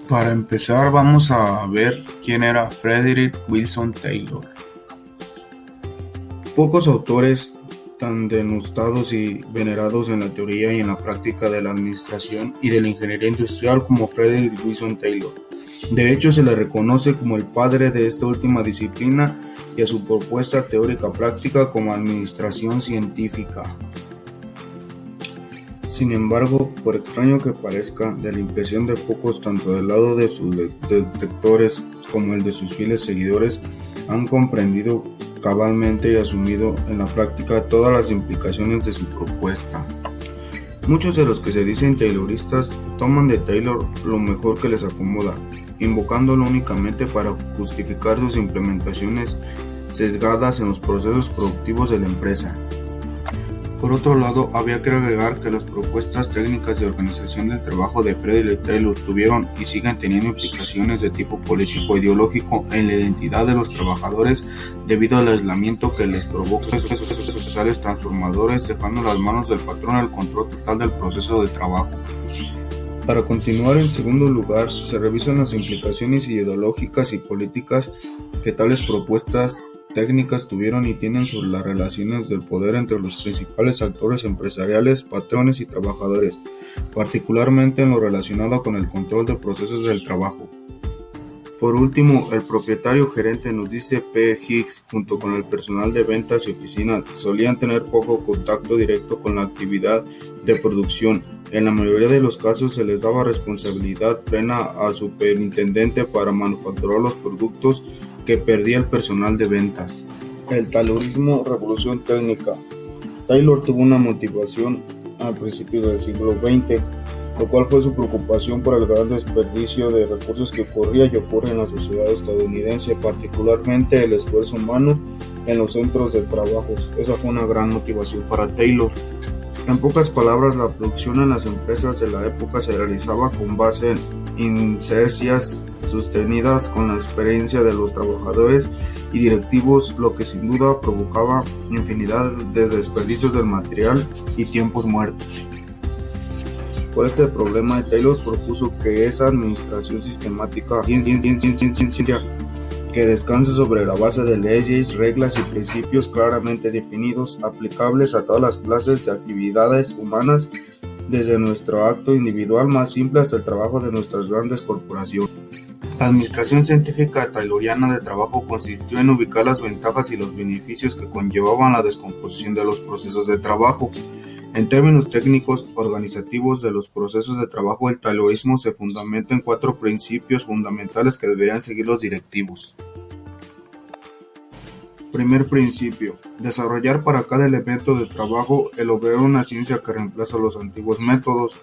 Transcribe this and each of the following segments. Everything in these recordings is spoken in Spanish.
Para empezar, vamos a ver quién era Frederick Wilson Taylor. Pocos autores tan denostados y venerados en la teoría y en la práctica de la administración y de la ingeniería industrial como Frederick Wilson Taylor. De hecho, se le reconoce como el padre de esta última disciplina y a su propuesta teórica práctica como administración científica. Sin embargo, por extraño que parezca, de la impresión de pocos tanto del lado de sus detectores como el de sus fieles seguidores, han comprendido cabalmente y asumido en la práctica todas las implicaciones de su propuesta. Muchos de los que se dicen tayloristas toman de Taylor lo mejor que les acomoda, invocándolo únicamente para justificar sus implementaciones sesgadas en los procesos productivos de la empresa. Por otro lado, había que agregar que las propuestas técnicas de organización del trabajo de Frederick Taylor tuvieron y siguen teniendo implicaciones de tipo político-ideológico en la identidad de los trabajadores debido al aislamiento que les provoca procesos sociales transformadores, dejando en las manos del patrón el control total del proceso de trabajo. Para continuar, en segundo lugar, se revisan las implicaciones ideológicas y políticas que tales propuestas técnicas tuvieron y tienen sobre las relaciones del poder entre los principales actores empresariales, patrones y trabajadores, particularmente en lo relacionado con el control de procesos del trabajo. Por último, el propietario gerente nos dice P. Hicks, junto con el personal de ventas y oficinas, solían tener poco contacto directo con la actividad de producción. En la mayoría de los casos se les daba responsabilidad plena a superintendente para manufacturar los productos que perdía el personal de ventas. El Taylorismo, revolución técnica. Taylor tuvo una motivación al principio del siglo XX, lo cual fue su preocupación por el gran desperdicio de recursos que ocurría y ocurre en la sociedad estadounidense, particularmente el esfuerzo humano en los centros de trabajo. Esa fue una gran motivación para Taylor. En pocas palabras, la producción en las empresas de la época se realizaba con base en inercias sostenidas con la experiencia de los trabajadores y directivos, lo que sin duda provocaba infinidad de desperdicios del material y tiempos muertos. Por este problema, Taylor propuso que esa administración sistemática que descanse sobre la base de leyes, reglas y principios claramente definidos, aplicables a todas las clases de actividades humanas, desde nuestro acto individual más simple hasta el trabajo de nuestras grandes corporaciones. La administración científica tayloriana de trabajo consistió en ubicar las ventajas y los beneficios que conllevaban la descomposición de los procesos de trabajo. En términos técnicos organizativos de los procesos de trabajo, el taylorismo se fundamenta en 4 principios fundamentales que deberían seguir los directivos. Primer principio: desarrollar para cada elemento de trabajo el obrero una ciencia que reemplaza los antiguos métodos.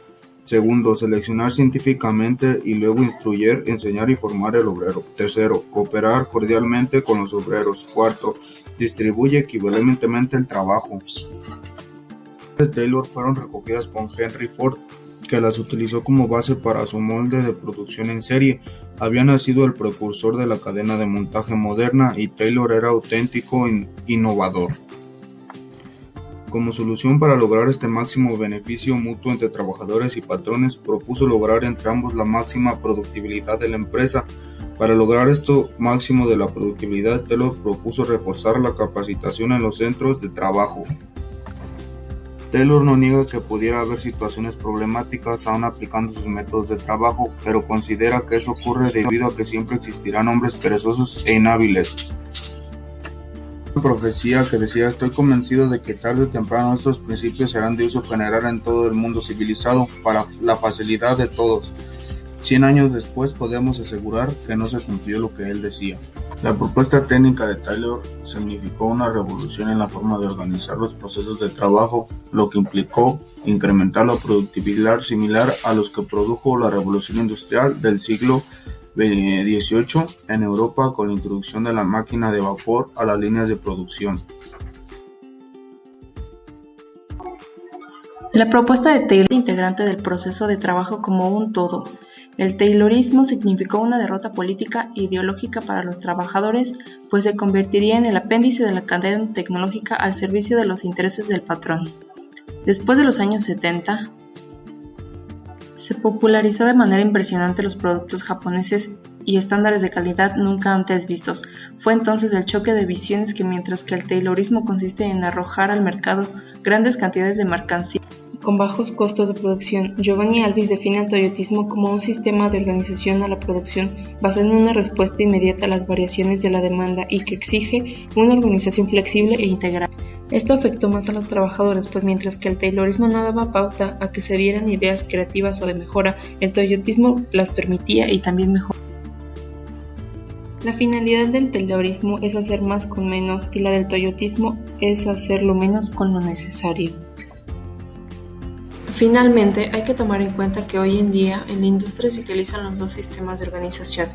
Segundo, seleccionar científicamente y luego instruir, enseñar y formar el obrero. Tercero, cooperar cordialmente con los obreros. Cuarto, distribuye equivalentemente el trabajo. De Taylor fueron recogidas por Henry Ford, que las utilizó como base para su molde de producción en serie. Había nacido el precursor de la cadena de montaje moderna y Taylor era auténtico e innovador. Como solución para lograr este máximo beneficio mutuo entre trabajadores y patrones, propuso lograr entre ambos la máxima productividad de la empresa. Para lograr esto máximo de la productividad, Taylor propuso reforzar la capacitación en los centros de trabajo. Taylor no niega que pudiera haber situaciones problemáticas aún aplicando sus métodos de trabajo, pero considera que eso ocurre debido a que siempre existirán hombres perezosos e inhábiles. Una profecía que decía: estoy convencido de que tarde o temprano estos principios serán de uso general en todo el mundo civilizado para la facilidad de todos. 100 años después podemos asegurar que no se cumplió lo que él decía. La propuesta técnica de Taylor significó una revolución en la forma de organizar los procesos de trabajo, lo que implicó incrementar la productividad similar a los que produjo la revolución industrial del siglo XVIII en Europa con la introducción de la máquina de vapor a las líneas de producción. La propuesta de Taylor es integrante del proceso de trabajo como un todo. El taylorismo significó una derrota política e ideológica para los trabajadores, pues se convertiría en el apéndice de la cadena tecnológica al servicio de los intereses del patrón. Después de los años 70, Se popularizó de manera impresionante los productos japoneses y estándares de calidad nunca antes vistos. Fue entonces el choque de visiones que mientras que el taylorismo consiste en arrojar al mercado grandes cantidades de mercancía con bajos costos de producción, Giovanni Alvis define el toyotismo como un sistema de organización a la producción basado en una respuesta inmediata a las variaciones de la demanda y que exige una organización flexible e integral. Esto afectó más a los trabajadores, pues mientras que el taylorismo no daba pauta a que se dieran ideas creativas o de mejora, el toyotismo las permitía y también mejoraba. La finalidad del taylorismo es hacer más con menos y la del toyotismo es hacer lo menos con lo necesario. Finalmente, hay que tomar en cuenta que hoy en día en la industria se utilizan los dos sistemas de organización,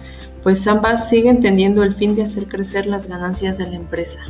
pues ambas siguen teniendo el fin de hacer crecer las ganancias de la empresa.